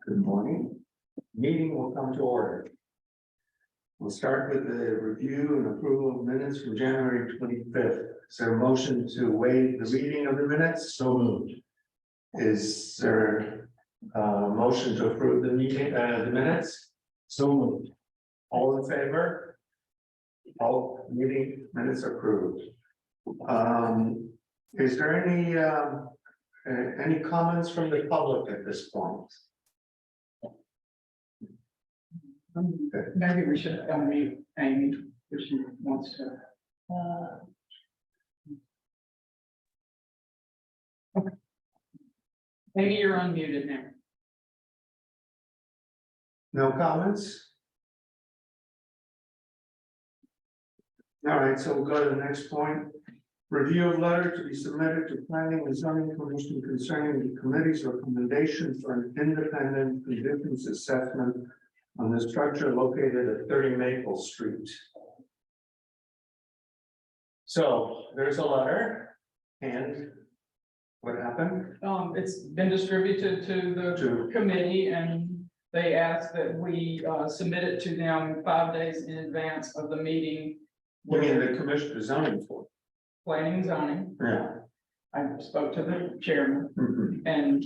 Good morning. Meeting will come to order. We'll start with the review and approval of minutes from January 25th. Is there a motion to waive the reading of the minutes? So moved. Is there a motion to approve the meeting, the minutes? So moved. All in favor? All meeting minutes approved. Is there any comments from the public at this point? Maybe we should unmute Amy if she wants to. Okay. Maybe you're unmuted now. No comments? All right, so we'll go to the next point. Review of letter to be submitted to Planning and Zoning Commission concerning the committee's recommendation for an independent conditions assessment on the structure located at 30 Maple Street. So there's a letter, and what happened? It's been distributed to the committee, and they asked that we submit it to them 5 days in advance of the meeting. You mean the commission, the zoning for? Planning and zoning. Yeah. I spoke to the chairman, Mhm. and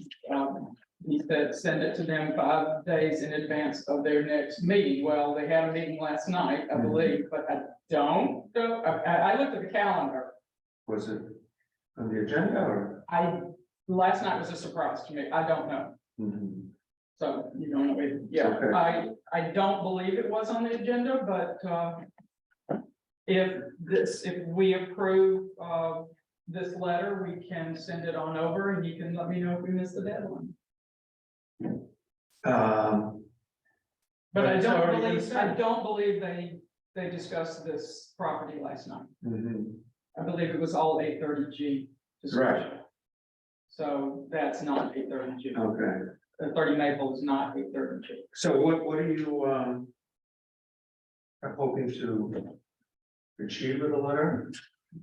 he said, send it to them 5 days in advance of their next meeting. Well, they had a meeting last night, I believe, but I don't know. I looked at the calendar. Was it on the agenda or? Last night was a surprise to me. I don't know. Mhm. So you don't know. Yeah, Okay. I don't believe it was on the agenda, but if we approve this letter, we can send it on over, and you can let me know if we missed the deadline. But I it's already been don't believe sent. they discussed this property last night. Mhm. I believe it was all 830G. discussion. So that's not 830G. Okay, 30 Maple is not 830G. so what are you are hoping to achieve with the letter?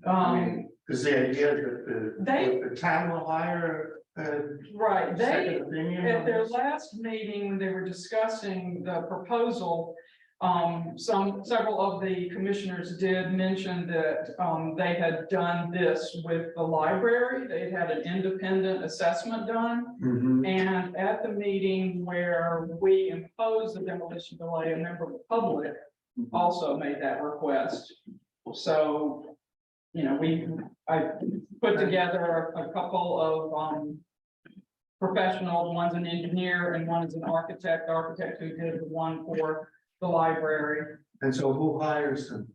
I mean, is the idea that the town will hire Right, second opinion at on their this? last meeting, when they were discussing the proposal, several of the commissioners did mention that, they had done this with the library. They had an independent assessment done. Mhm. And at the meeting where we imposed the demolition delay, a member of the public also made that request. So, you know, I put together a couple of, professional, one's an engineer and one is an architect who did the one for the library. And so who hires them?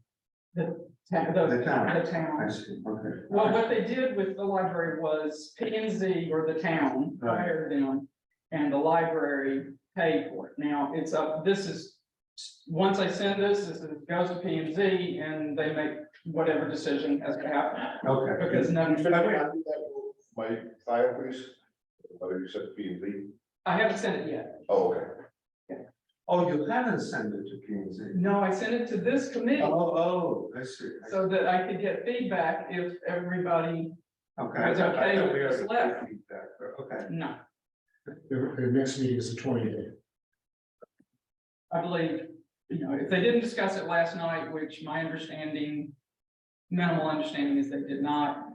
The town. town. I see, okay. Well, what they did with the library was P and Z, or the town, Right. hired them, and the library paid for it. Now, it's up, once I send this, it goes to P and Z, and they make whatever decision has to happen, Okay. because none. Should I do that with my file, please? Whether you said P and Z? I haven't sent it yet. Oh, okay. Oh, you haven't sent it to P and Z? No, I sent it to this committee I see. so that I could get feedback if everybody, Okay. It's okay I thought with we this already letter. got feedback, but okay. no, The next meeting is the 28th. I believe, if they didn't discuss it last night, which my minimal understanding is they did not.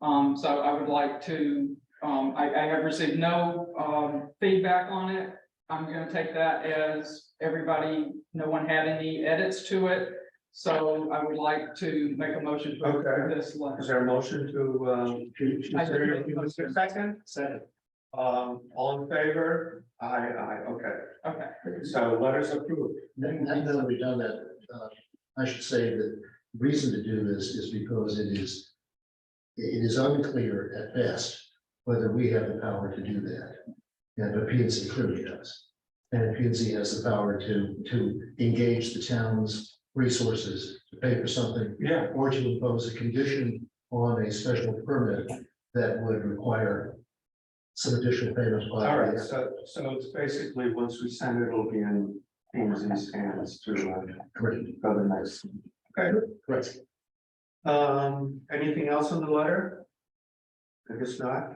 So I would like to, I have received no, feedback on it. I'm gonna take that as no one had any edits to it. So I would like to make a motion to approve this letter. Is there a motion to? I did. Second? Second. All in favor? Aye, okay. Okay, So letters approved. Now that we've done that, I should say that the reason to do this is because it is unclear at best whether we have the power to do that. And the P and Z clearly does. And P and Z has the power to engage the town's resources to pay for something, Yeah. or to impose a condition on a special permit that would require some additional payments. All right, so it's basically, once we send it, it'll be in P and Z's hands to Correct. go the next. Okay. Correct. Anything else on the letter? I guess not.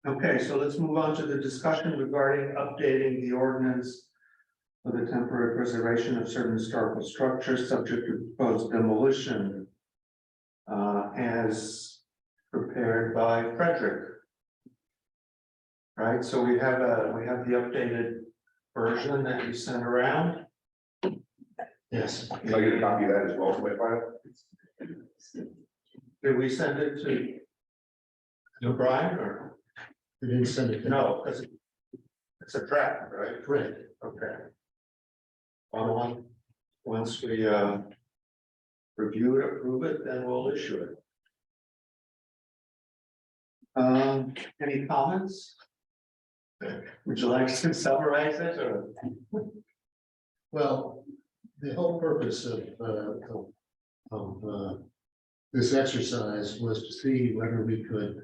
Okay, so let's move on to the discussion regarding updating the ordinance for the temporary preservation of certain historical structures subject to proposed demolition. As prepared by Frederick. Right, so we have the updated version that you sent around. Yes. Can I get a copy of that as well for my file? Did we send it to Brian or? We didn't send it. No, because it's a draft, right? Correct. Okay. Well, once we review it, approve it, then we'll issue it. Any comments? Would you like to summarize it or? Well, the whole purpose of this exercise was to see whether we could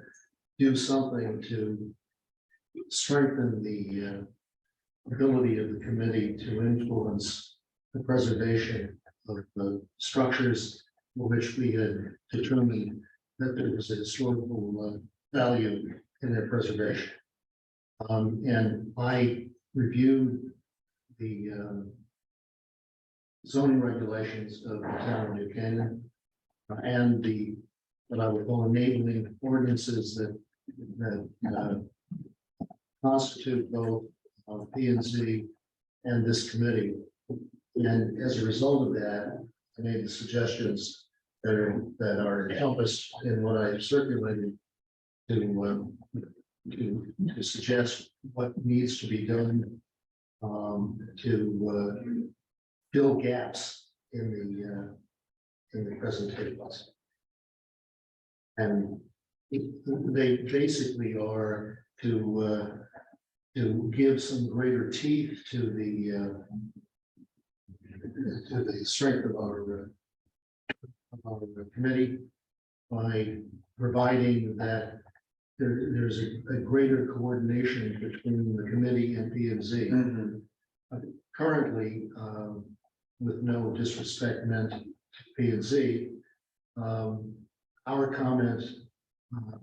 do something to strengthen the ability of the committee to influence the preservation of the structures for which we had determined that there was a historical value in their preservation. And I reviewed the zoning regulations of the town of New Canaan and the, what I would call enabling ordinances that constitute both P and Z and this committee. And as a result of that, I made the suggestions that are encompassed in what I circulated to suggest what needs to be done to fill gaps in the presentations. And they basically are to give some greater teeth to the strength of our committee by providing that there's a greater coordination between the committee and P and Z. Currently, with no disrespect meant to P and Z, our comment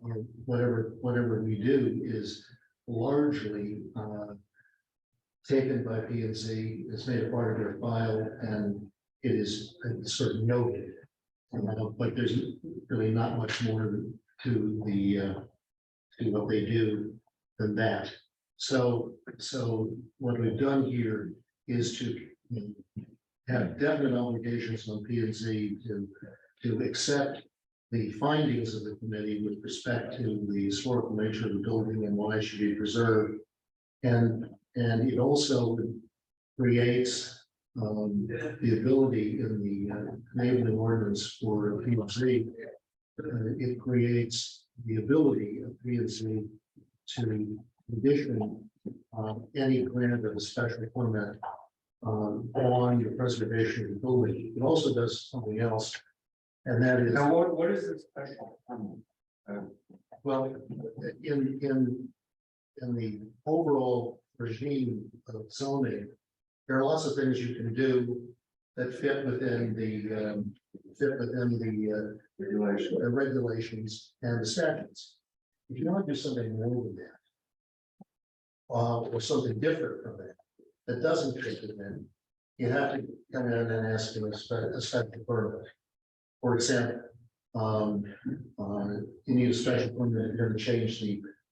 or whatever we do is largely taken by P and Z, it's made a part of their file, and it is sort of noted. But there's really not much more to what they do than that. So what we've done here is to have definite obligations on P and Z to accept the findings of the committee with respect to the historical nature of the building and why it should be preserved. And it also creates the ability in the enabling ordinance for P and Z. It creates the ability of P and Z to condition any grant of a special permit on the preservation of the building. It also does something else, and that is. Now, what is this special permit? Well, in the overall regime of zoning, there are lots of things you can do that fit within the regulations and the statutes. If you want to do something more than that, or something different from that, that doesn't fit within, you have to come in and ask for a special permit. For example, you need a special permit if you're going to change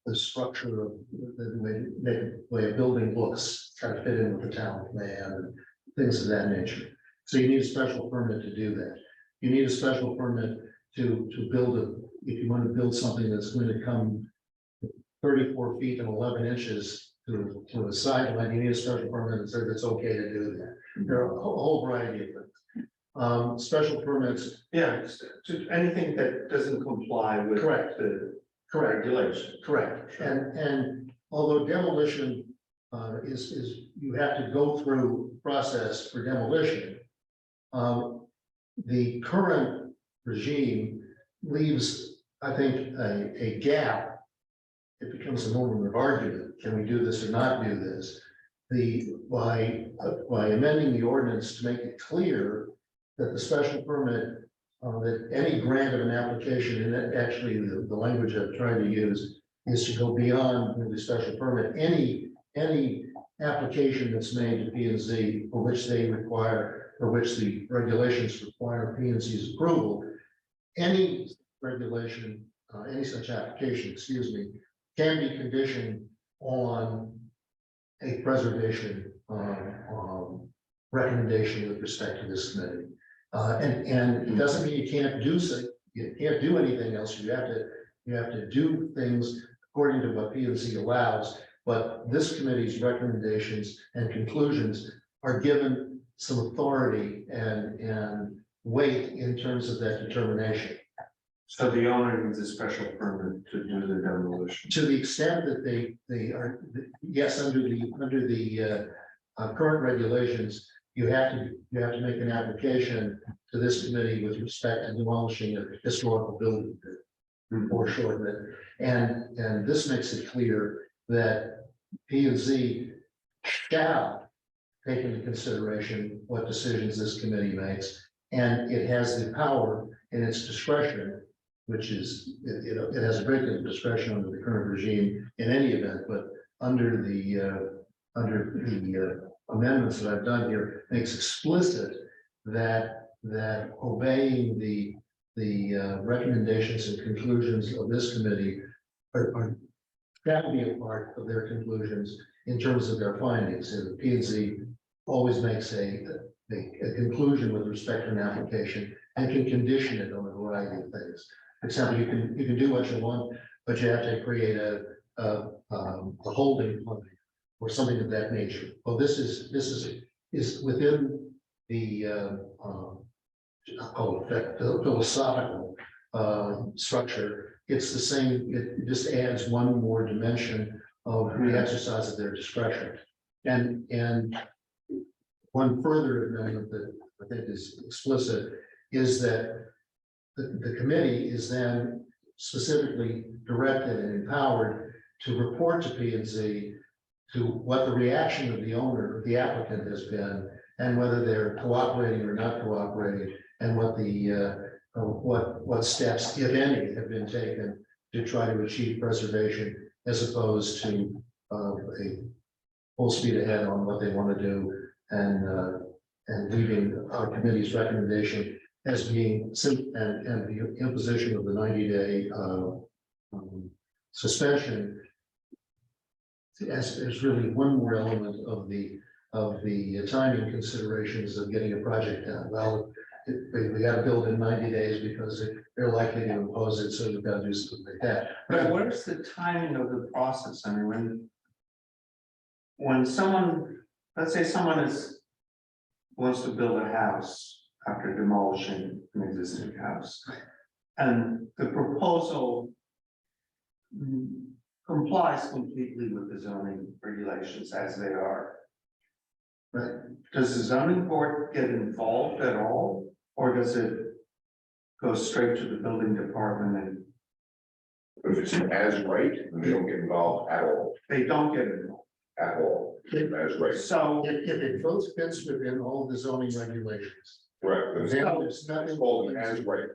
the structure of the way a building looks, try to fit in with the town plan and things of that nature. So you need a special permit to do that. You need a special permit to build if you want to build something that's going to come 34 feet and 11 inches to a sideline, you need a special permit that says it's okay to do that. There are a whole variety of things. Special permits. Yeah, to anything that doesn't comply with. Correct. The Correct. regulation. Correct. And although demolition is you have to go through process for demolition, the current regime leaves, I think, a gap. It becomes a moment of argument. Can we do this or not do this? By amending the ordinance to make it clear that the special permit, that any grant of an application, and that actually the language I've tried to use is to go beyond the special permit. Any application that's made to P and Z for which they require, for which the regulations require P and Z's approval, any regulation, any such application, excuse me, can be conditioned on a preservation recommendation with respect to this committee. And it doesn't mean you can't do so, you can't do anything else. You have to do things according to what P and Z allows. But this committee's recommendations and conclusions are given some authority and weight in terms of that determination. So the owner needs a special permit to do the demolition. To the extent that they are, yes, under the current regulations, you have to make an application to this committee with respect to demolishing a historical building or shorten it. And this makes it clear that P and Z shall take into consideration what decisions this committee makes. And it has the power in its discretion, which is, it has a great deal of discretion under the current regime in any event, but under the amendments that I've done here, makes explicit that obeying the recommendations and conclusions of this committee are shall be a part of their conclusions in terms of their findings. And P and Z always makes a conclusion with respect to an application and can condition it on a variety of things. For example, you can do what you want, but you have to create a holding company or something of that nature. Well, this is within the I'll call it philosophical structure. It's the same. It just adds one more dimension of the exercise of their discretion. And one further amendment that I think is explicit is that the committee is then specifically directed and empowered to report to P and Z to what the reaction of the owner, or the applicant, has been, and whether they're cooperating or not cooperating, and what the what steps, if any, have been taken to try to achieve preservation, as opposed to a full speed ahead on what they want to do, and leaving our committee's recommendation as being and the imposition of the 90-day suspension as really one more element of the timing considerations of getting a project done. Well, we got to build in 90 days because they're likely to impose it, so we've got to do something like that. But what is the timing of the process? I mean, when someone, let's say someone wants to build a house after demolishing an existing house, and the proposal complies completely with the zoning regulations as they are. Right. Does the zoning board get involved at all, or does it go straight to the building department and If it's as right, then they don't get involved at all, they don't get involved? as right. So, If it both fits within all the zoning regulations, Correct. then there's It's nothing. called as right.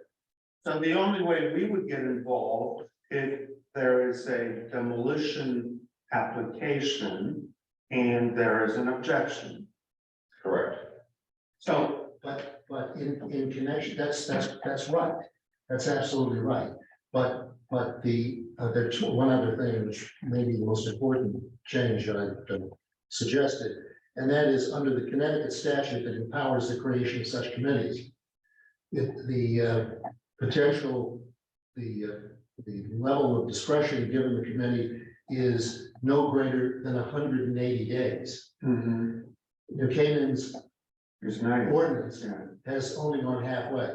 so the only way we would get involved if there is a demolition application and there is an objection. Correct. So, But in connection, that's right. That's absolutely right. But there's one other thing, which may be the most important change I've suggested, and that is under the Connecticut statute that empowers the creation of such committees. The potential, the level of discretion given the committee is no greater than 180 days. New Canaan's there's nine. ordinance Yeah. has only gone halfway.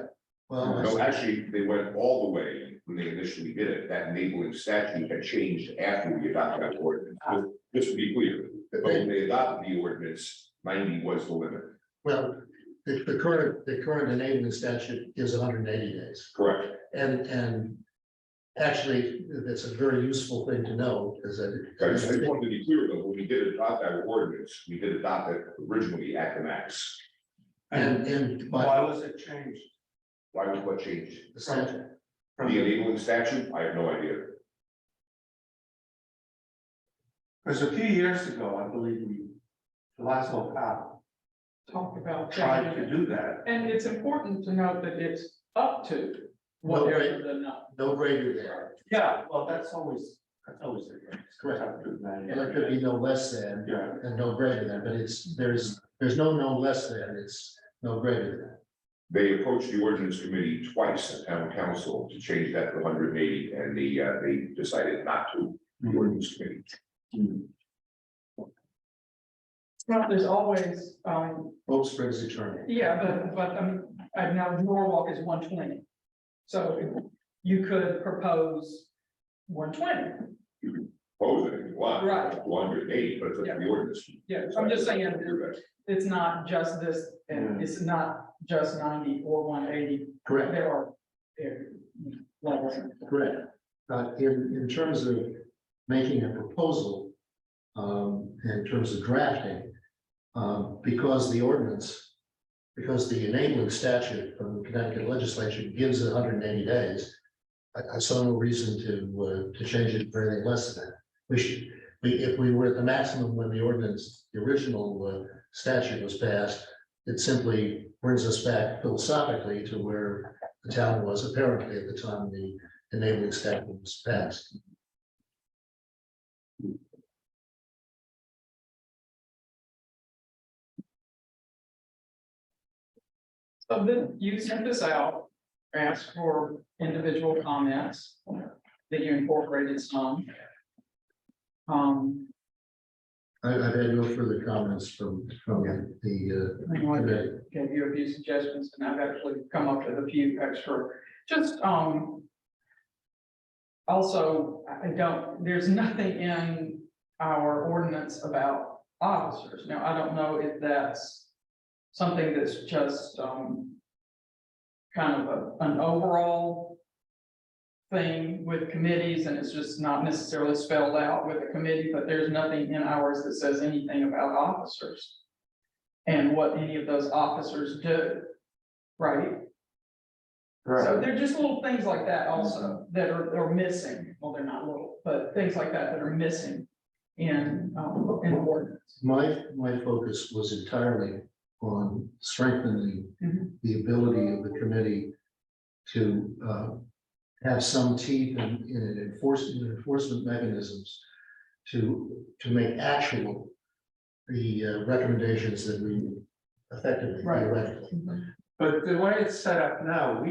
Well, No, actually, they went all the way when they initially did it. That enabling statute had changed after we adopted that ordinance. Just to be clear, when they adopted the ordinance, 90 was the limit. well, the current enabling statute is 180 days. Correct. And actually, that's a very useful thing to know, because I just wanted to be clear though, when we did adopt that ordinance, we did adopt it originally at the max. and Why but was it changed? Why was what changed? the statute, The enabling statute, I have no idea. Because a few years ago, I believe Laszlo Powell Talk about. tried to do that. And it's important to note that it's up to whatever the number. No greater than, Yeah, well, that's always the case. Correct. Correct. and it could be no less than, Yeah, and no greater than, but there's no less than, it's no greater than. They approached the ordinance committee twice, the town council, to change that to 180, and they decided not to, the ordinance committee. Well, there's always, Hope springs eternal. yeah, but, I know Norwalk is 120. So you could propose 120. Propose it if you want, Right. 180, but it's up to the ordinance. Yeah, I'm just saying, Do that. it's not just this, and it's not just 90 or 180. Correct. There are levels. Correct. In terms of making a proposal, in terms of drafting, because the enabling statute from the Connecticut legislature gives it 180 days, I saw no reason to change it for anything less than that. If we were at the maximum when the original statute was passed, it simply brings us back philosophically to where the town was apparently at the time the enabling statute was passed. So then you sent this out, asked for individual comments, that you incorporated some. I've had no further comments from the I committee. gave you a few suggestions, and I've actually come up with a few extra, just, also, there's nothing in our ordinance about officers. Now, I don't know if that's something that's just, kind of an overall thing with committees, and it's just not necessarily spelled out with a committee, but there's nothing in ours that says anything about officers and what any of those officers do, right? So they're just little things like that also that are missing. Well, they're not little, but things like that are missing in the ordinance. My focus was entirely on strengthening the ability of the committee to have some teeth in enforcement mechanisms to make actual the recommendations that we effectively. Right. theoretically. but the way it's set up now,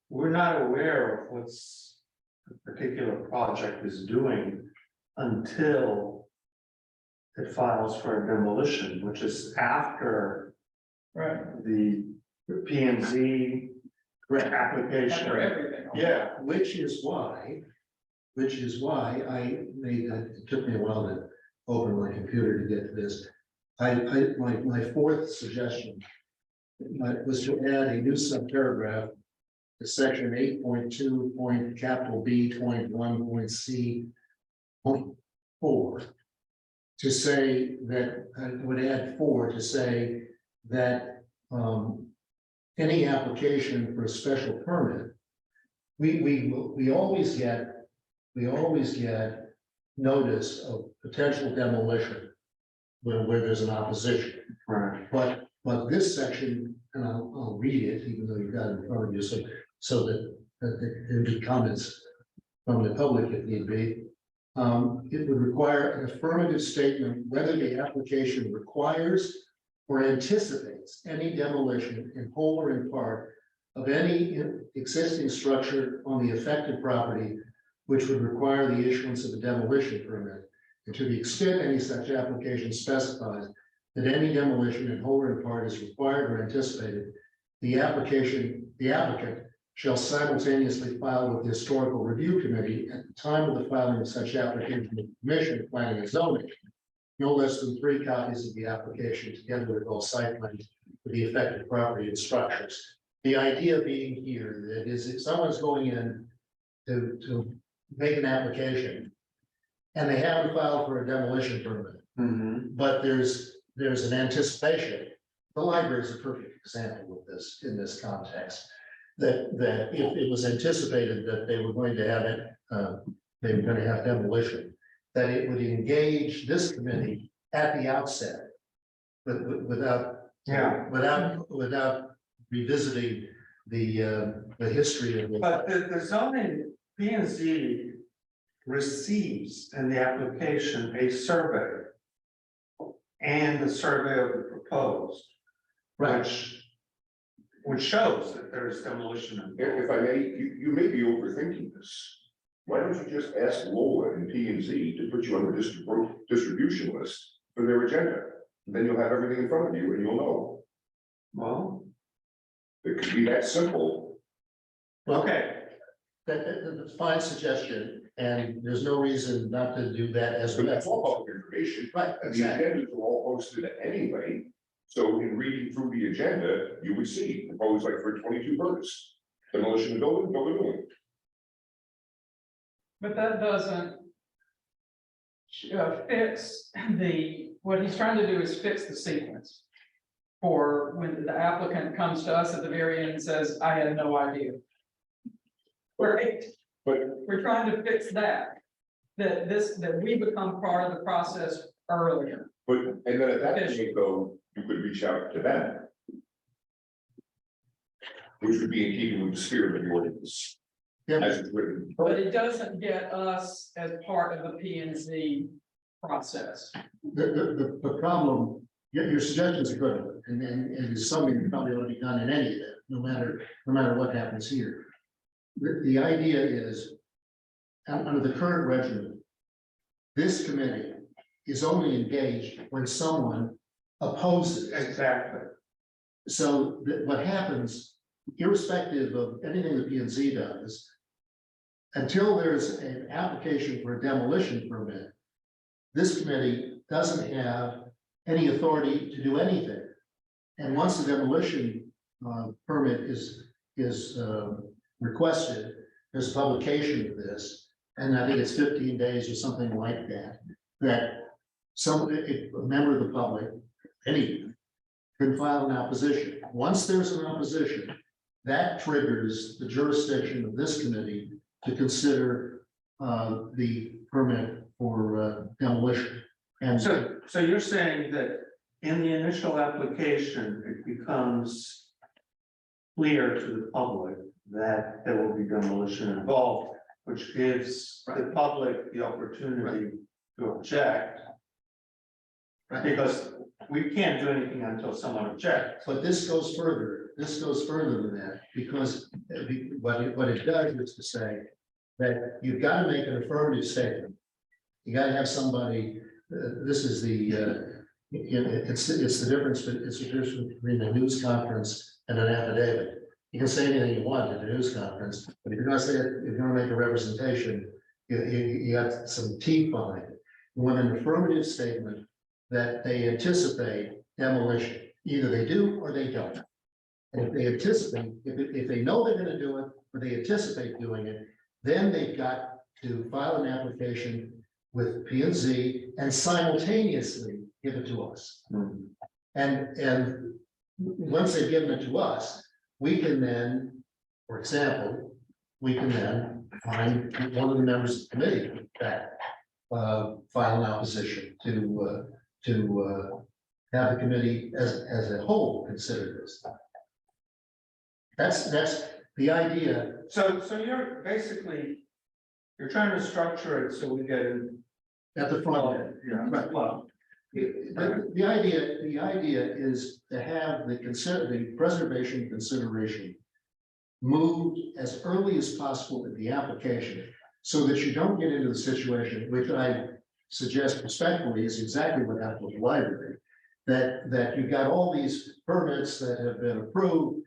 we're not aware of what's the particular project is doing until it files for demolition, which is after Right. the P and Z application. After everything. Yeah, Which is why I made, it took me a while to open my computer to get to this. My fourth suggestion was to add a new subparagraph to section 8.2 capital B 1 C.4 to say that, I would add 4 to say that any application for a special permit, we always get notice of potential demolition where there's an opposition. right. But this section, and I'll read it, even though you've got it in front of you, so that there be comments from the public if need be. It would require an affirmative statement whether the application requires or anticipates any demolition in whole or in part of any existing structure on the affected property, which would require the issuance of a demolition permit. And to the extent any such application specifies that any demolition in whole or in part is required or anticipated, the applicant shall simultaneously file with the Historical Review Committee at the time of the filing of such application with the Commission of Planning and Zoning, no less than 3 copies of the application together with all site plans for the affected property and structures. The idea being here that is if someone's going in to make an application and they haven't filed for a demolition permit, but there's an anticipation. The library is a perfect example of this in this context. That if it was anticipated that they were going to have it, they were going to have demolition, that it would engage this committee at the outset. Without, without revisiting the history of it. But the zoning P and Z receives in the application a survey. And the survey of the proposed, which shows that there is demolition involved. If I may, you may be overthinking this. Why don't you just ask Lola and P and Z to put you on the distribution list for their agenda? Then you'll have everything in front of you and you'll know. Well, It could be that simple. okay, That's a fine suggestion, and there's no reason not to do that as But well. that's all public information. Right, And the exactly. agendas are all posted anyway. So in reading through the agenda, you would see proposed like for 22 Burgess. Demolition of building, build a new one. But that doesn't fix what he's trying to do is fix the sequence. For when the applicant comes to us at the very end and says, I had no idea. Right, But we're trying to fix that. That we become part of the process earlier. and then at that point, though, you could reach out to them. Which would be in keeping with the spirit of the ordinance. Yeah. As it's written. But it doesn't get us as part of the P and Z process. The problem, your suggestions are good, and it's something that probably ought to be done in any event, no matter what happens here. The idea is, under the current regimen, this committee is only engaged when someone opposes. exactly. So what happens, irrespective of anything the P and Z does, until there's an application for a demolition permit, this committee doesn't have any authority to do anything. And once the demolition permit is requested, there's a publication of this, and I think it's 15 days or something like that, that a member of the public, any, can file an opposition. Once there's an opposition, that triggers the jurisdiction of this committee to consider the permit for demolition. And So you're saying that in the initial application, it becomes clear to the public that there will be demolition involved, which gives the public the opportunity to object. Right. Because we can't do anything until someone objects. But this goes further than that, because what it does is to say that you've got to make an affirmative statement. You got to have somebody, this is it's the difference between a news conference and an affidavit. You can say anything you want at a news conference, but if you're gonna say it, if you're gonna make a representation, you got some teeth behind it. You want an affirmative statement that they anticipate demolition. Either they do or they don't. And if they anticipate, if they know they're gonna do it, or they anticipate doing it, then they've got to file an application with P and Z and simultaneously give it to us. And once they've given it to us, we can then, for example, we can then find one of the members of the committee that file an opposition to have the committee as a whole consider this. That's the idea. So you're basically, you're trying to structure it so we get it. At the front end. Yeah, Right. well, The idea is to have the preservation consideration moved as early as possible in the application, so that you don't get into the situation, which I suggest respectfully is exactly what happened with the library. That you've got all these permits that have been approved,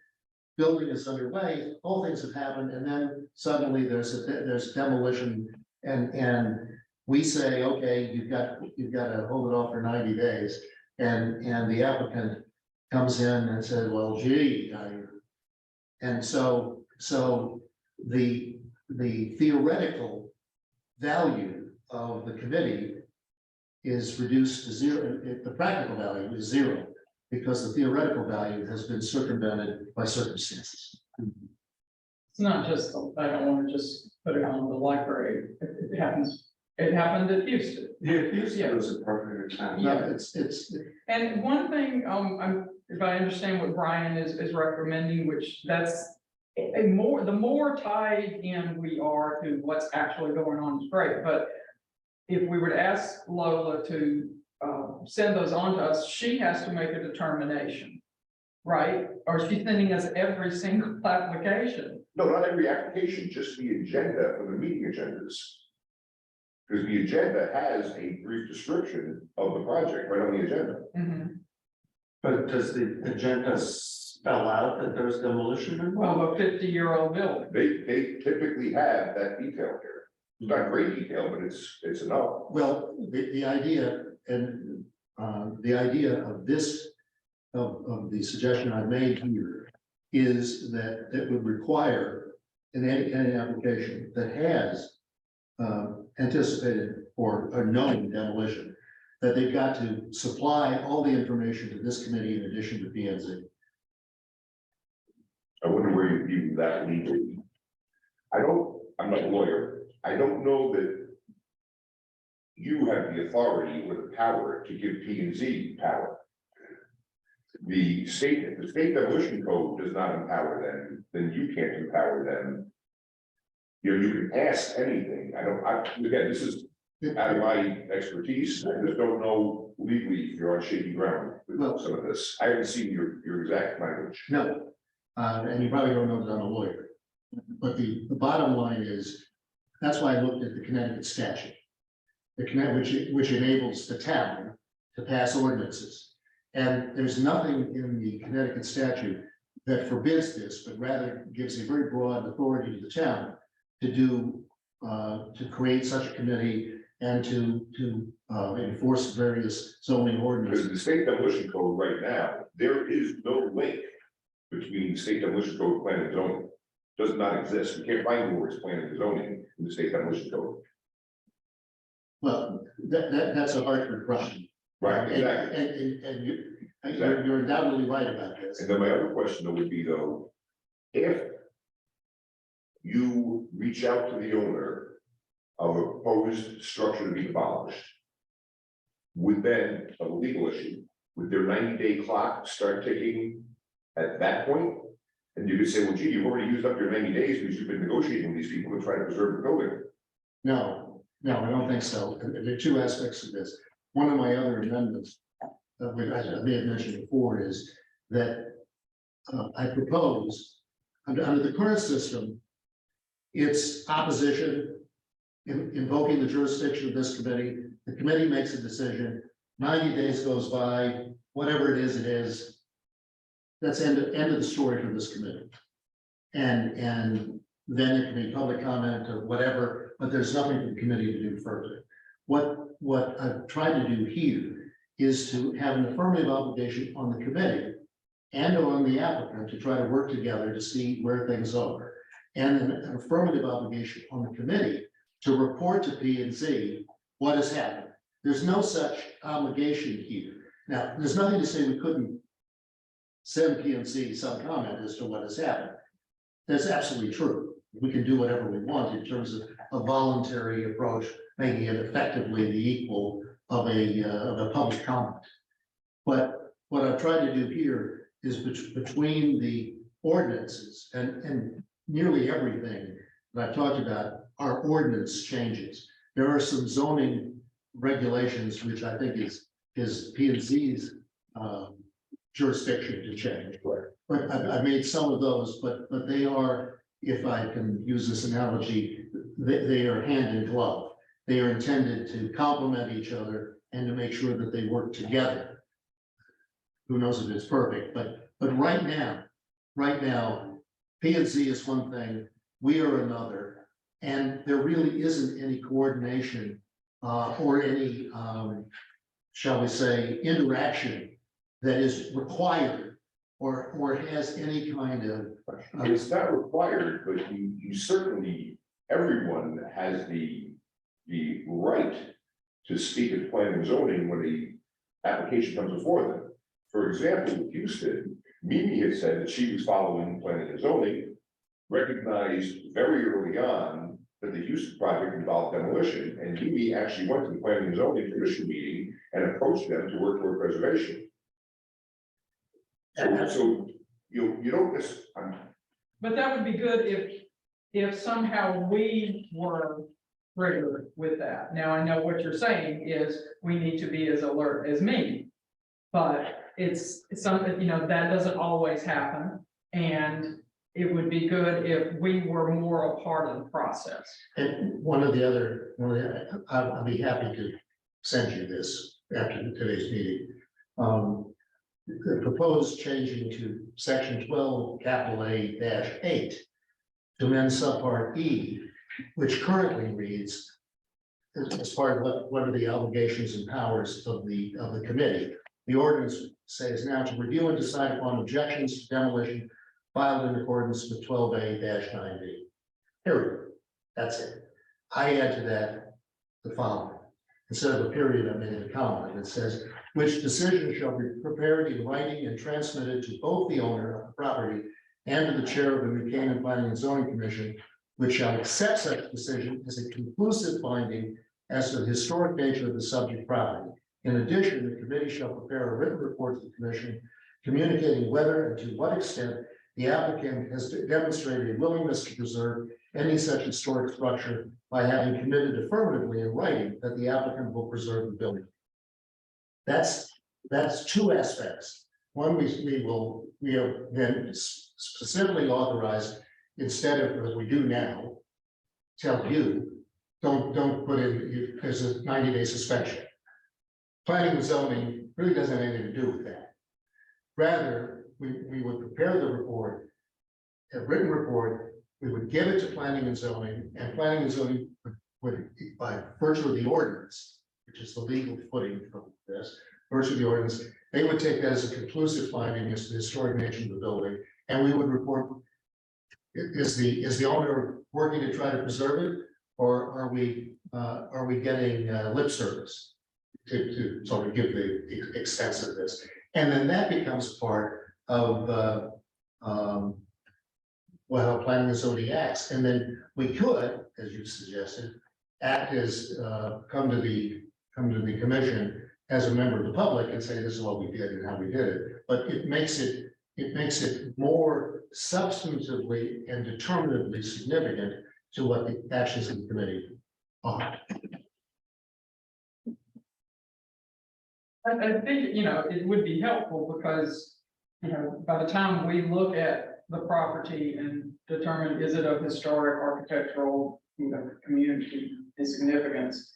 building is underway, all things have happened, and then suddenly there's demolition, and we say, okay, you've got to hold it off for 90 days. And the applicant comes in and says, well, gee, and so the theoretical value of the committee is reduced to zero. The practical value is zero, because the theoretical value has been circumvented by circumstances. It's not just, I don't want to just put it on the library. It happens It happened at Houston. Yeah, Houston was a perfect example. No, Yeah. it's, And one thing, if I understand what Brian is recommending, which that's the more tied in we are to what's actually going on is great, but if we were to ask Lola to, send those on to us, she has to make a determination, right? Or she's sending us every single application. No, not every application, just the agenda for the meeting agendas. Because the agenda has a brief description of the project right on the agenda. Mhm. But does the agenda spell out that there's demolition involved? Of a 50-year-old building. They typically have that detail here. It's not great detail, but it's enough. well, the idea and, the idea of this, of the suggestion I made here is that it would require in any application that has anticipated or known demolition, that they've got to supply all the information to this committee in addition to P and Z. I wonder where you view that legally. I'm not a lawyer. I don't know that you have the authority or the power to give P and Z power. The state demolition code does not empower them, then you can't empower them. You can ask anything. Again, this is out of my expertise. I just don't know legally if you're on shaky ground with some of this. I haven't seen your exact language. No, and you probably don't know that I'm a lawyer. But the bottom line is, that's why I looked at the Connecticut statute. The Connecticut, which enables the town to pass ordinances. And there's nothing in the Connecticut statute that forbids this, but rather gives a very broad authority to the town to do, to create such a committee and to enforce various zoning Because ordinances. the state demolition code right now, there is no link between the state demolition code and planning and zoning. Does not exist. We can't find the words planning and zoning in the state demolition code. Well, that's a Hartford question. Right, exactly. And you're undoubtedly right about this. And then my other question though would be though, if you reach out to the owner of a proposed structure to be demolished, would then, of a legal issue, would their 90-day clock start ticking at that point? And you could say, well, gee, you've already used up your 90 days because you've been negotiating with these people to try to preserve the building. No, I don't think so. And there are two aspects of this. One of my other amendments, which I may have mentioned before, is that I propose, under the current system, it's opposition, invoking the jurisdiction of this committee. The committee makes a decision, 90 days goes by, whatever it is. That's end of the story for this committee. And then it can be public comment or whatever, but there's nothing for the committee to do further. What I've tried to do here is to have an affirmative obligation on the committee and on the applicant to try to work together to see where things are. And an affirmative obligation on the committee to report to P and Z what has happened. There's no such obligation here. Now, there's nothing to say we couldn't send P and Z some comment as to what has happened. That's absolutely true. We can do whatever we want in terms of a voluntary approach, making it effectively the equal of a public comment. But what I've tried to do here is between the ordinances and nearly everything that I've talked about are ordinance changes. There are some zoning regulations, which I think is P and Z's jurisdiction to change. But I've made some of those, but they are, if I can use this analogy, they are hand in glove. They are intended to complement each other and to make sure that they work together. Who knows if it's perfect, but right now, P and Z is one thing, we are another, and there really isn't any coordination or any, shall we say, interaction that is required or has any kind of. It's not required, but you certainly, everyone has the right to speak at planning and zoning when the application comes before them. For example, with Houston, Mimi had said that she was following planning and zoning, recognized very early on that the Houston project involved demolition, and he actually went to the planning and zoning commission meeting and approached them to work toward preservation. So you don't just, But that would be good if somehow we were triggered with that. Now, I know what you're saying is we need to be as alert as me. But it's something, you know, that doesn't always happen, and it would be good if we were more a part of the process. And I'll be happy to send you this after today's meeting. The proposed changing to section 12, capital A-8 to amend subpart E, which currently reads as part of what are the obligations and powers of the committee. The ordinance says now to review and decide upon objections to demolition filed in accordance with 12A-9B. Period. That's it. I add to that the following. Instead of a period, I made a comma that says, which decision shall be prepared in writing and transmitted to both the owner of the property and to the chair of the New Canaan Planning and Zoning Commission, which shall accept such decision as a conclusive finding as to the historic nature of the subject property. In addition, the committee shall prepare a written report to the commission communicating whether and to what extent the applicant has demonstrated a willingness to preserve any such historic structure by having committed affirmatively in writing that the applicant will preserve the building. That's two aspects. One, we have then specifically authorized, instead of as we do now, tell you, don't put in, there's a 90-day suspension. Planning and zoning really doesn't have anything to do with that. Rather, we would prepare the report, a written report, we would give it to planning and zoning would, by virtue of the ordinance, which is the legal footing for this, virtue of the ordinance, they would take that as a conclusive finding as to the historic nature of the building, and we would report, is the owner working to try to preserve it, or are we getting lip service to sort of give the extent of this? And then that becomes part of how planning and zoning acts. And then we could, as you suggested, act as come to the commission as a member of the public and say this is what we did and how we did it. But it makes it more substantively and determinatively significant to what the actions of the committee are. I think, you know, it would be helpful because, you know, by the time we look at the property and determine is it of historic, architectural, you know, community significance,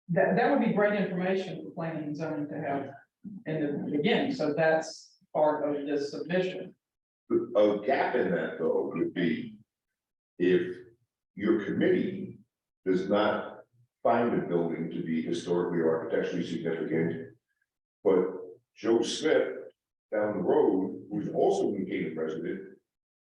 that would be great information for planning and zoning to have in the beginning. So that's part of this submission. a gap in that though would be if your committee does not find a building to be historically or architecturally significant, but Joe Smith down the road, who's also a New Canaan resident,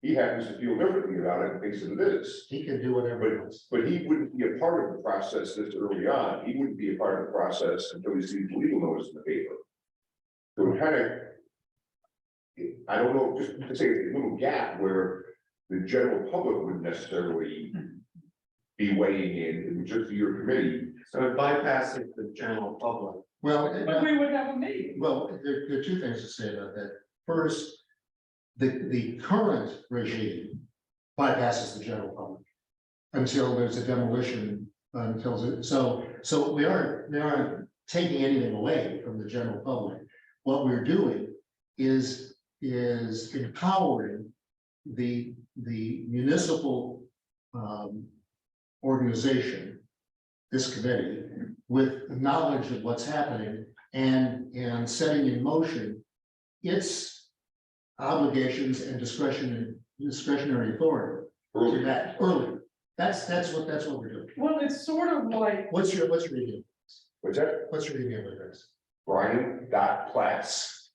he happens to feel differently about it and thinks that it is. He can do whatever he wants. But he wouldn't be a part of the process this early on. He wouldn't be a part of the process until he sees the legal notice in the paper. So it kind of, I don't know, just to say a little gap where the general public wouldn't necessarily be weighing in, it would just be your committee. So it bypasses the general public. Well, But we would have a meeting. well, there are two things to say about that. First, the current regime bypasses the general public until there's a demolition, so we aren't taking anything away from the general public. What we're doing is empowering the municipal organization, this committee, with knowledge of what's happening and setting in motion its obligations and discretionary authority to that early. That's what we're doing. Well, it's sort of like, What's your email? What's that? What's your email address? Brian.Platz,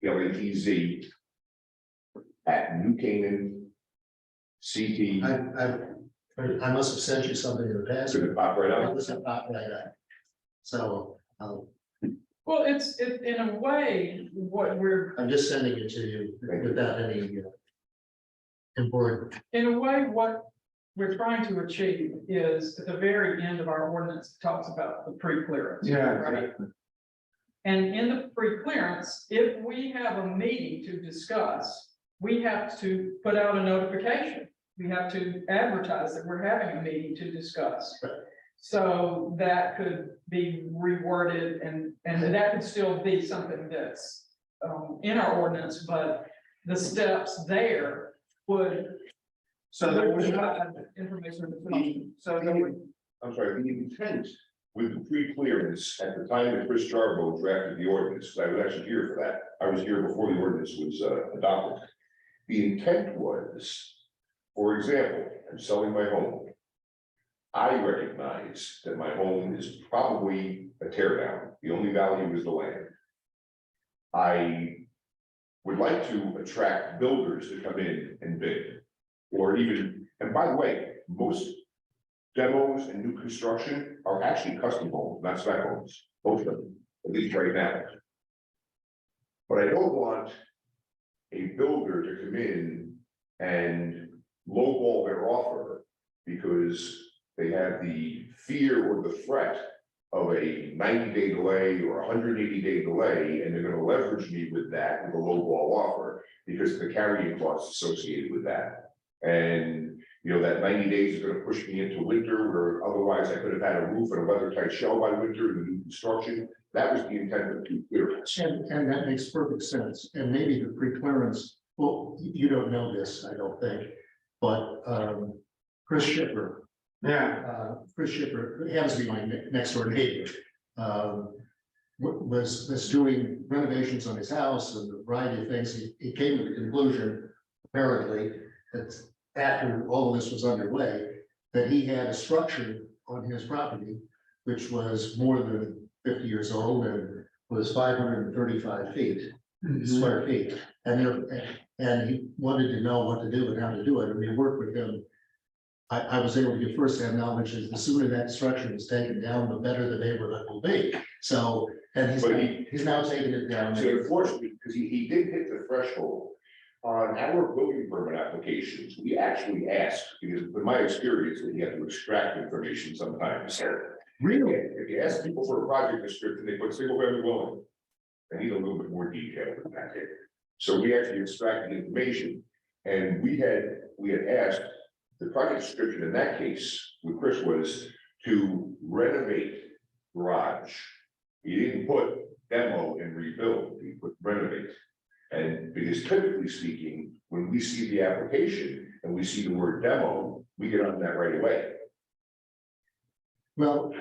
LATZ, at New Canaan CT. I must have sent you something in the past. Should it pop right It up? was not right up. So well, it's in a way, what we're, I'm just sending it to you without any important. in a way, what we're trying to achieve is at the very end of our ordinance, it talks about the pre-clearance. Yeah, Right? exactly. And in the pre-clearance, if we have a meeting to discuss, we have to put out a notification. We have to advertise that we're having a meeting to discuss. So that could be reworded and that could still be something that's in our ordinance, but the steps there would. So there was provide information. so there would, I'm sorry, the intent with the pre-clearance at the time that Chris Jarbo drafted the ordinance, because I was actually here for that. I was here before the ordinance was adopted. The intent was, for example, I'm selling my home. I recognize that my home is probably a tear down. The only value is the land. I would like to attract builders to come in and bid. Or even, and by the way, most demos and new construction are actually custom homes, not spec homes, both of them, at least right now. But I don't want a builder to come in and lowball their offer because they have the fear or the threat of a 90-day delay or a 180-day delay, and they're gonna leverage me with that with a lowball offer because of the carrying costs associated with that. And, you know, that 90 days is gonna push me into winter where otherwise I could have had a roof and a weather-tight shell by winter in the new construction. That was the intent of the clearance. And that makes perfect sense, and maybe the pre-clearance, well, you don't know this, I don't think, but Chris Shipper, Chris Shipper, he happens to be my next door neighbor. Was doing renovations on his house and a variety of things. He came to the conclusion, apparently, that after all of this was underway, that he had a structure on his property which was more than 50 years old and was 535 feet, square feet. And he wanted to know what to do and how to do it, and we worked with him. I was able to get firsthand knowledge that the sooner that structure is taken down, the better the neighborhood will be. So, and But he's now taking it down. So unfortunately, because he did hit the threshold on our building permit applications, we actually asked, because in my experience, that you have to extract information sometimes. Really? If you ask people for a project description, they put single family dwelling. They need a little bit more detail than that. So we actually extracted information, and we had asked, the project description in that case with Chris was to renovate garage. He didn't put demo and rebuild, he put renovate. And because typically speaking, when we see the application and we see the word demo, we get on that right away. Well,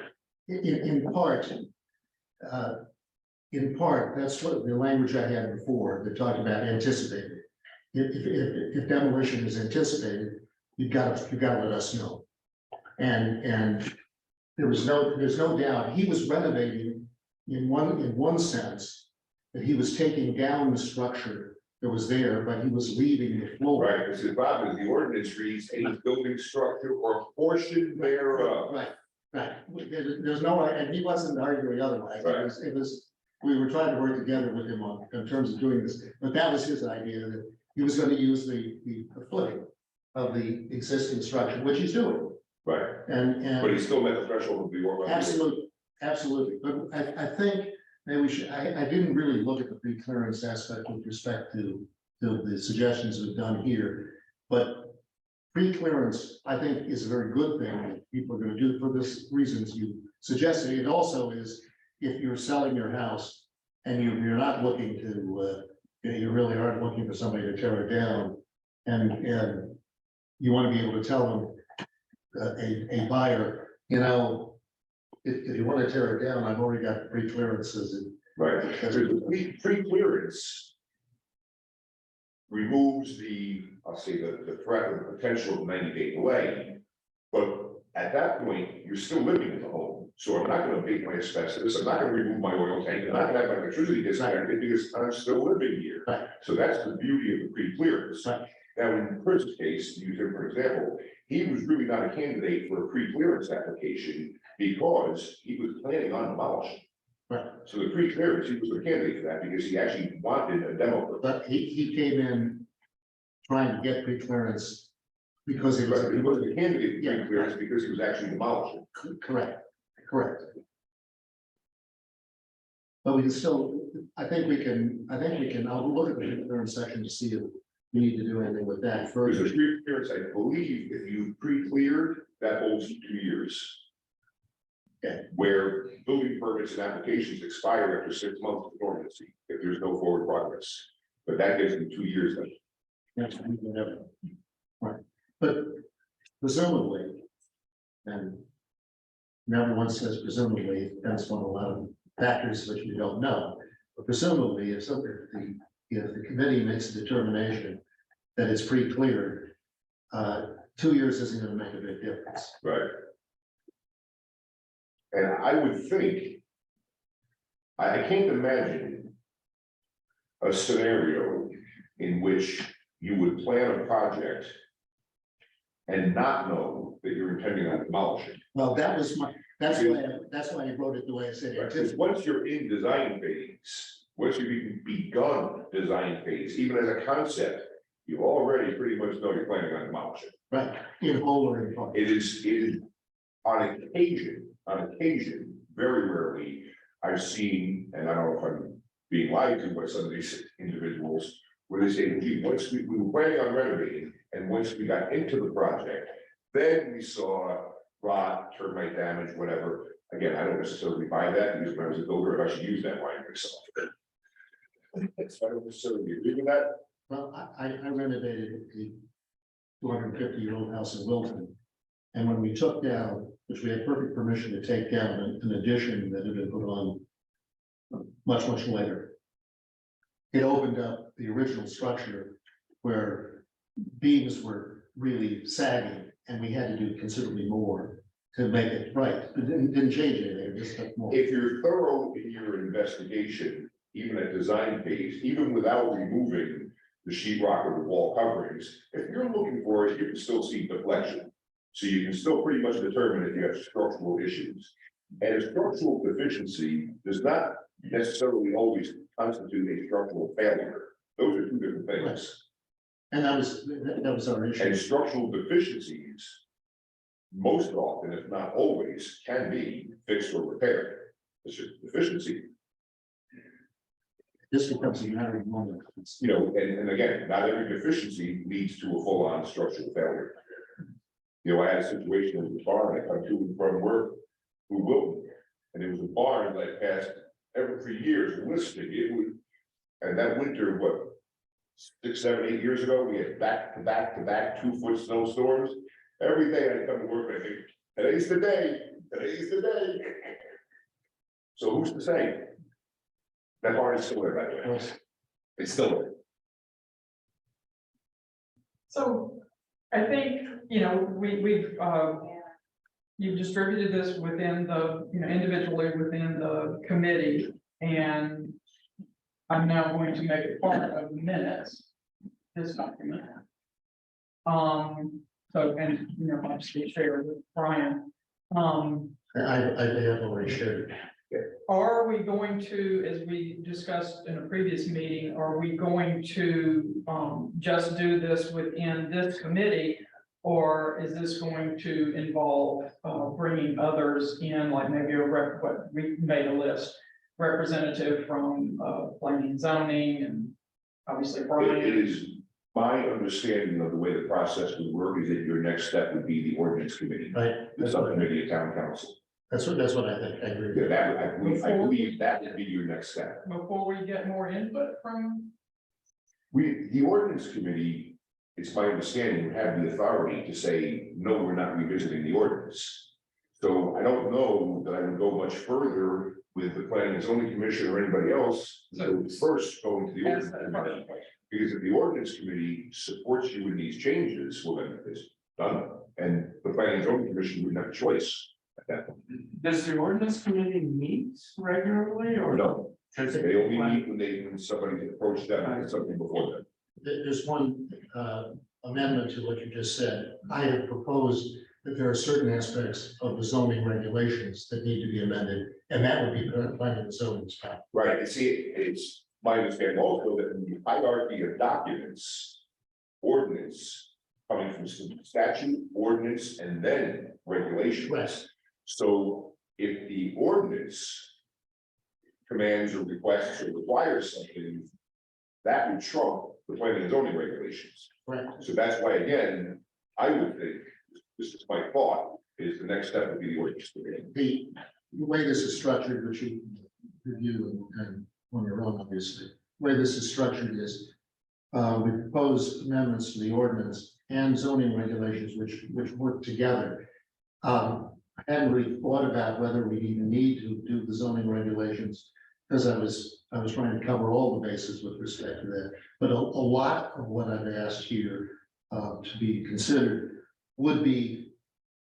in part, that's what the language I had before, that talked about anticipated. If demolition is anticipated, you've got to let us know. And there's no doubt, he was renovating in one sense, that he was taking down the structure that was there, but he was leaving the floor. Right, because the problem is the ordinance reads any building structure or portion thereof. Right. There's no, and he wasn't arguing otherwise. It was, we were trying to work together with him in terms of doing this, but that was his idea, that he was going to use the footing of the existing structure, which he's doing. Right, And but he still met the threshold of the ordinance. absolutely. But I think maybe we should, I didn't really look at the pre-clearance aspect with respect to the suggestions we've done here. But pre-clearance, I think, is a very good thing that people are going to do for the reasons you suggested. It also is, if you're selling your house and you're not looking to, you really aren't looking for somebody to tear it down, and you want to be able to tell them, a buyer, you know, if you want to tear it down, I've already got pre-clearances. Right, because the pre-clearance removes I'll say the threat or the potential of 90-day delay. But at that point, you're still living in the home. So I'm not going to abate my asbestos, I'm not going to remove my oil tank, I'm not going to have my electricity disconnected because I'm still living here. Right. So that's the beauty of the pre-clearance. Right. Now, in Chris' case, to use him for example, he was really not a candidate for a pre-clearance application because he was planning on demolishing. Right. So the pre-clearance, he was a candidate for that because he actually wanted a demo. But he came in trying to get pre-clearance Because it was. But it wasn't a candidate pre-clearance because he was actually demolishing. Correct, correct. But we can still, I think we can, I'll look at the current section to see if we need to do anything with that Because further. the pre-clearance, I believe, if you pre-cleared, that holds 2 years. Okay. Where building permits and applications expire after 6 months of dormancy, if there's no forward progress. But that gives them 2 years then. That's whatever. Right, but presumably, and everyone says presumably, it depends on a lot of factors which we don't know. But presumably, if the committee makes a determination that it's pre-cleared, 2 years isn't gonna make a big difference. Right. And I would think, I can't imagine a scenario in which you would plan a project and not know that you're intending on demolishing. Well, that's why I wrote it the way I said it. Because once you're in design phase, once you've begun design phase, even as a concept, you already pretty much know you're planning on demolishing. Right, in whole or in part. It is on occasion, very rarely, I've seen, and I don't know if I'm being lied to by some of these individuals, where they say, gee, once we were planning on renovating, and once we got into the project, then we saw rot, termite damage, whatever. Again, I don't necessarily buy that, because when I was a builder, I should use that line myself. So I don't necessarily agree with that. Well, I renovated a 250-year-old house in Wilton. And when we took down, which we had perfect permission to take down an addition that had been put on much later. It opened up the original structure where beams were really sagging and we had to do considerably more to make it right. It didn't change anything, it just took more. If you're thorough in your investigation, even at design phase, even without removing the sheetrock or the wall coverings, if you're looking for it, you can still see deflection. So you can still pretty much determine if you have structural issues. And a structural deficiency does not necessarily always constitute a structural failure. Those are two different things. And that was our issue. And structural deficiencies, most often, if not always, can be fixed or repaired. It's a deficiency, This becomes a matter of moment. you know, and again, not every deficiency leads to a full-on structural failure. You know, I had a situation in the barn, I come to and from work, through Wilton, and it was a barn that I passed for years, listening, it was, and that winter, what, 6, 7, 8 years ago, we had back to back 2-foot snowstorms. Every day I come to work, I think, today's the day. So who's to say? That barn is still there, by the way. It's still there. So I think, you've distributed this within the, individually within the committee, and I'm now going to make it part of the minutes, this document. So, and, obviously share with Brian. I have already shared it. Are we going to, as we discussed in a previous meeting, are we going to just do this within this committee? Or is this going to involve bringing others in, like maybe what we made a list, representative from planning and zoning, and obviously It Brian. is my understanding of the way the process would work is that your next step would be the ordinance committee, Right, the subcommittee of town council. that's what I think, I agree. Yeah, that, I believe that would be your next step. Before we get more input from, The ordinance committee, it's my understanding, would have the authority to say, no, we're not revisiting the ordinance. So I don't know that I would go much further with the planning and zoning commission or anybody else. So first going to the Yes, ordinance that's part of committee. the question. Because if the ordinance committee supports you in these changes, well, then it's done. And the planning and zoning commission wouldn't have a choice at that point. Does the ordinance committee meet regularly Or or? no, Does it- they only meet when somebody approached them and something before them. There's one amendment to what you just said. I have proposed that there are certain aspects of the zoning regulations that need to be amended, and that would be planning and zoning stuff. Right, and see, it's my understanding also that in the hierarchy of documents, ordinance coming from statute, ordinance, and then regulations. Right. So if the ordinance commands or requests or requires something, that would trump the planning and zoning regulations. Right. So that's why, again, I would think, this is my thought, is the next step would be the ordinance committee. The way this is structured, which you review and on your own, obviously, the way this is structured is. We propose amendments to the ordinance and zoning regulations which work together. I hadn't really thought about whether we even need to do the zoning regulations. Because I was trying to cover all the bases with respect to that, but a lot of what I've asked here to be considered would be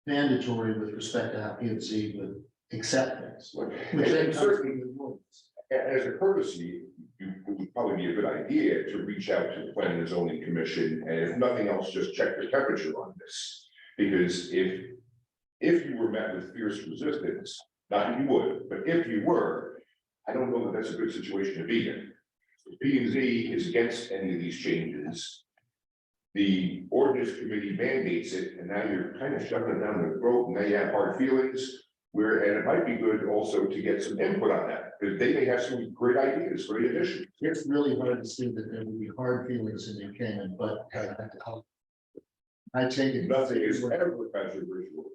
mandatory with respect to how P and Z would accept things. Which then And comes certainly, from the ordinance. as a courtesy, it would probably be a good idea to reach out to the planning and zoning commission, and if nothing else, just check the temperature on this. Because if you were met with fierce resistance, not that you would, but if you were, I don't know that that's a good situation to be in. P and Z is against any of these changes. The ordinance committee mandates it, and now you're kind of shoving it down the throat, and now you have hard feelings. And it might be good also to get some input on that, because they may have some great ideas, great additions. It's really hard to see that there would be hard feelings in New Canaan, but I take it. Nothing is ever controversial.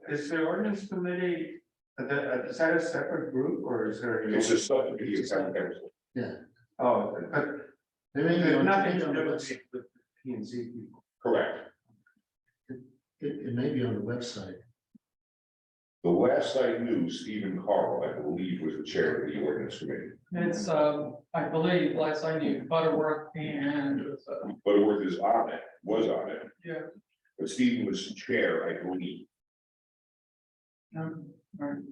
Is the ordinance committee, is that a separate group or is there? It's a subcommittee of town council. Yeah. Oh, but There may be there's on- nothing to on the do website. with P and Z people. Correct. It may be on the website. The last I knew, Stephen Carl, I believe, was the chair of the ordinance committee. It's, I believe, last I knew, Butterworth and, Butterworth is on it, was on it, yeah. but Stephen was the chair, I believe. Right.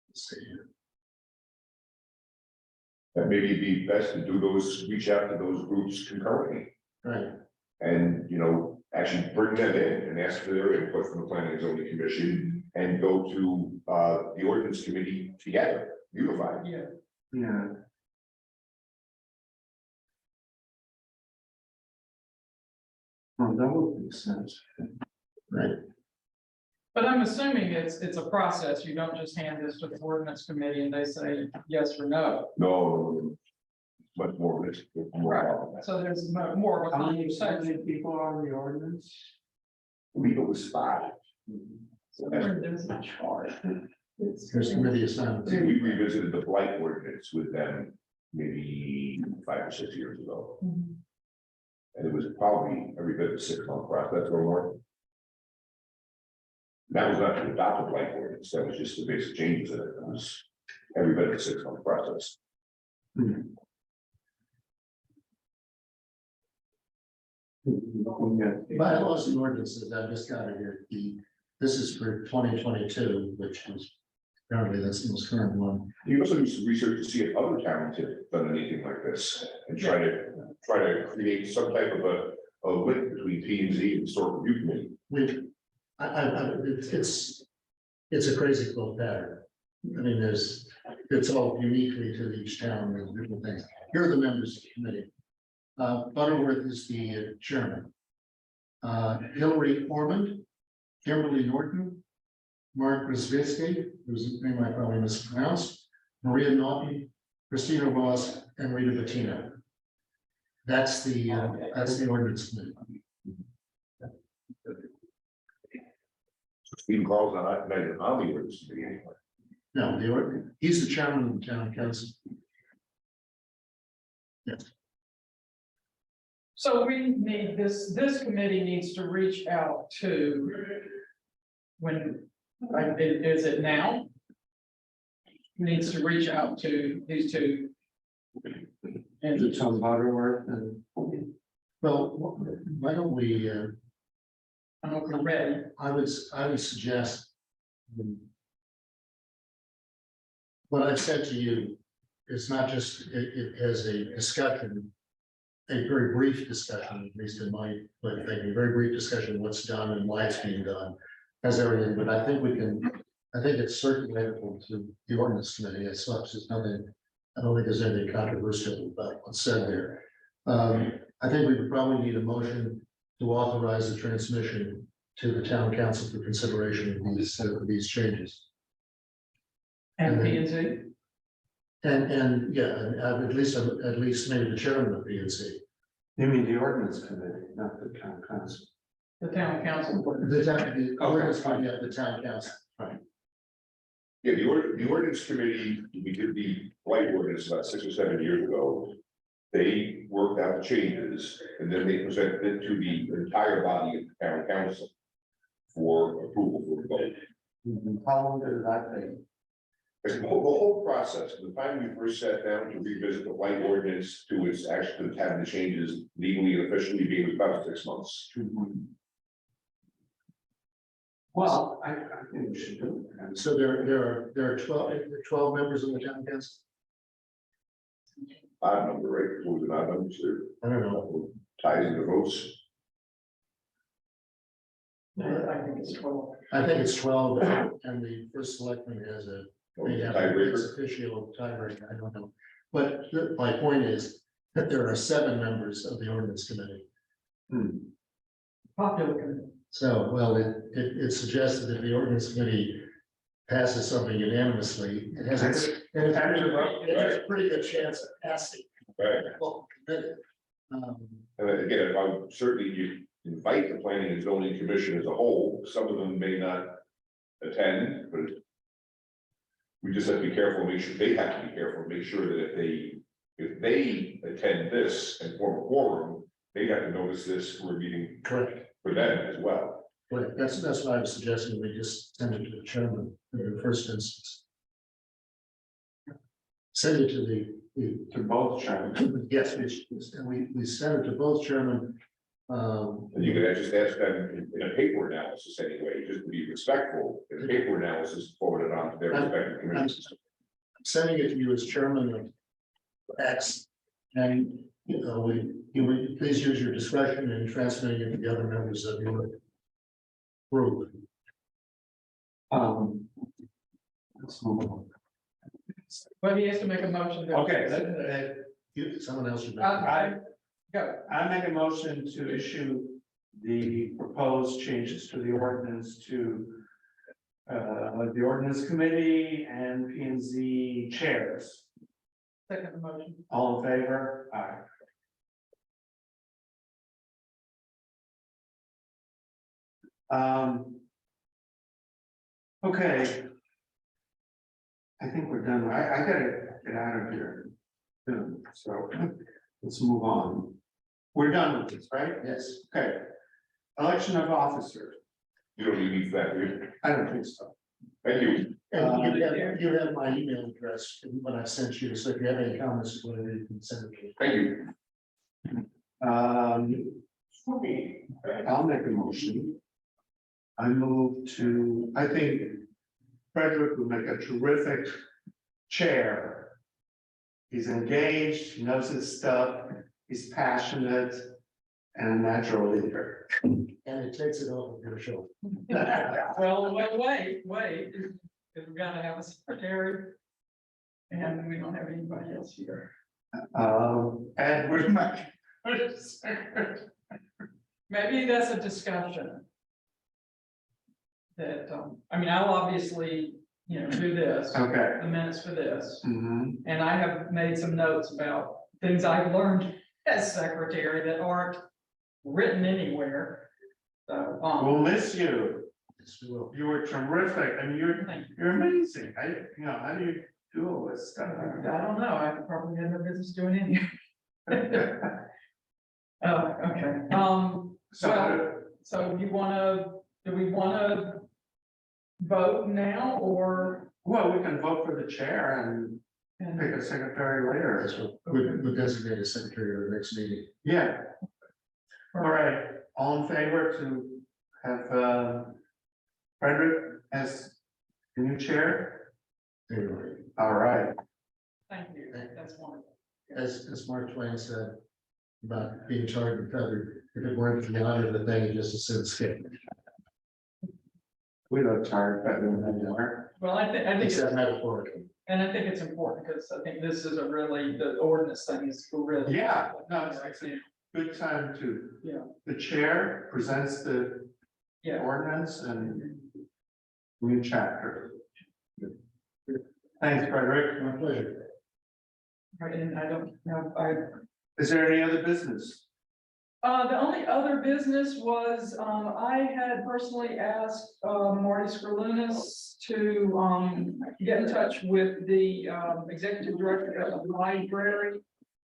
Let's see here. And maybe it'd be best to do those, reach out to those groups concurrently. Right. And, actually bring them in and ask for their input from the planning and zoning commission and go to, the ordinance committee together, unified. Yeah, Yeah. Oh, that would make sense. Right. but I'm assuming it's a process. You don't just hand this to the ordinance committee and they say yes or no. No, much more risk. Right. So there's more of a How many conversation. people are on the ordinance? We go with five. So there's a chart. Here's committee assignments. We revisited the blight ordinance with them maybe 5 or 6 years ago. Mhm. And it was probably every bit of a 6-month process or more. That was not to adopt a blight ordinance, that was just the basic changes in it. It was every bit of a 6-month process. Bylaws and ordinances, I've just got it here. This is for 2022, which is apparently that's the most current one. You also do some research to see if other towns have done anything like this and try to create some type of a link between P and Z and historic review committee. It's a crazy quilt pattern. I mean, it's all uniquely to each town and different things. Here are the members of the committee. Butterworth is the chairman. Hillary Ormond, Kimberly Norton, Mark Grzybski, whose name I probably mispronounced, Maria Naughton, Christina Ross, and Rita Bettina. That's the ordinance committee. Stephen Carl's not on the ordinance committee anymore. No, he's the chairman of the town council. Yes. So we need this committee needs to reach out to. Is it now? Needs to reach out to these two. And Tom Butterworth and. Well, why don't we, I don't know if we're ready. I would suggest. What I've said to you is not just it as a discussion. a very brief discussion, at least in my, way of thinking, a very brief discussion of what's done and why it's being done. As everything, but I think we can, I think it's circulatable to the ordinance committee as such, there's nothing, I don't think there's anything controversial about what's said there. I think we would probably need a motion to authorize the transmission to the town council for consideration of these changes. And P and Z, And, yeah, and at least maybe the chairman of P and Z. You mean the ordinance committee, not the town council? the town council. The ordinance committee of the town council. Yeah, the ordinance committee, we did the blight ordinance about 6 or 7 years ago. They worked out the changes and then they presented it to the entire body of the town council for approval for the vote. How long did that take? It's the whole process, from the time we first sat down to revisit the blight ordinance to its actually having the changes legally and officially being about 6 months. Well, I think we should do it. So there are 12 members of the town council. Odd number, right? What was an odd number? So I don't know. ties in the votes. I think it's 12. I think it's 12, and the first selectman has a, they have Tiebreaker. it's official tiebreaker, I don't know. But my point is that there are 7 members of the ordinance committee. Popular committee. So, well, it suggests that if the ordinance committee passes something unanimously, it has a pretty good chance of passing. Right. Well, committee. And then again, I would certainly invite the planning and zoning commission as a whole. Some of them may not attend, but we just have to be careful, make sure they have to be careful, make sure that if they attend this and form a quorum, they have to notice this for a meeting Correct. for them as well. Right, that's why I was suggesting we just send it to the chairman in the first instance. Send it to the To both chairmen. yes, and we send it to both chairmen. And you could just ask them in a paper analysis anyway, just to be respectful, in a paper analysis, forward it on to their respective I'm committees. sending it to you as chairman of X, and you would please use your discretion in transmitting it to the other members of your group. Let's move on. But he has to make a motion. to- Okay, Someone else should. make it. Go. I make a motion to issue the proposed changes to the ordinance to the ordinance committee and P and Z chairs. Second motion. All in favor? Aye. Okay. I think we're done. I gotta get out of here. soon, So let's move on. We're done with this, right? Yes. Okay. Election of officers. You don't need that, do you? I don't think so. Thank you. And you have my email address when I sent you, so if you have any comments, whatever, you can send it to me. Thank you. For me, I'll make a motion. I move to, I think Frederick would make a terrific chair. He's engaged, he knows his stuff, he's passionate and a natural leader. And it takes it off of your shoulder. Well, wait, if we're gonna have a secretary. And we don't have anybody else here. And where's my? Maybe that's a discussion. That, I mean, I'll obviously, do this, Okay. the minutes for this. Mhm. And I have made some notes about things I've learned as secretary that aren't written anywhere. So, We'll miss you. Yes, we will. You were terrific. I mean, thank you. you're amazing. How do you do all this stuff? I don't know, I probably had no business doing any. Oh, okay, so do we wanna vote now or? well, we can vote for the chair and pick a secretary later. That's what, we'll designate a secretary at the next meeting. Yeah. All right, all in favor to have Frederick as the new chair? Anyway, All right. Thank you, that's wonderful. as Mark Twain said, about being tarred and feathered. If it weren't for the honor of the thing, it just as soon skip. We don't charge better than anymore. Well, I think, Except metaphorically. and I think it's important because I think this is a really, the ordinance thing is really. Yeah, no, it's a good time to. Yeah. The chair presents the Yeah. ordinance and new chapter. Thanks, Frederick. My pleasure. Right, and I don't know, Is there any other business? the only other business was, I had personally asked, Marty Skrlunas to, get in touch with the, executive director of the library,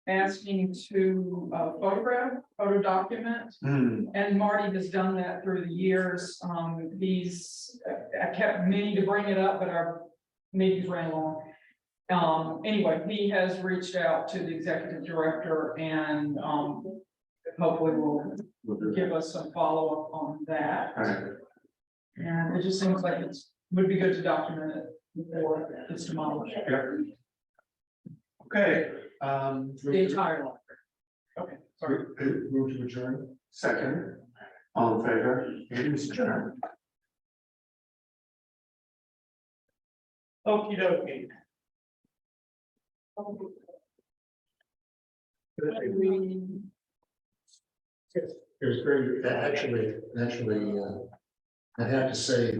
asking to, photo document. And Marty has done that through the years. I kept meaning to bring it up, but our meetings ran long. Anyway, he has reached out to the executive director and, hopefully will give us some follow-up on that. Alright. And it just seems like would be good to document it before it's demolished. Okay, The entire library. Okay, sorry. Move to adjourn. second, all in favor, it is adjourned. Okey dokey. It was very, actually, I have to say,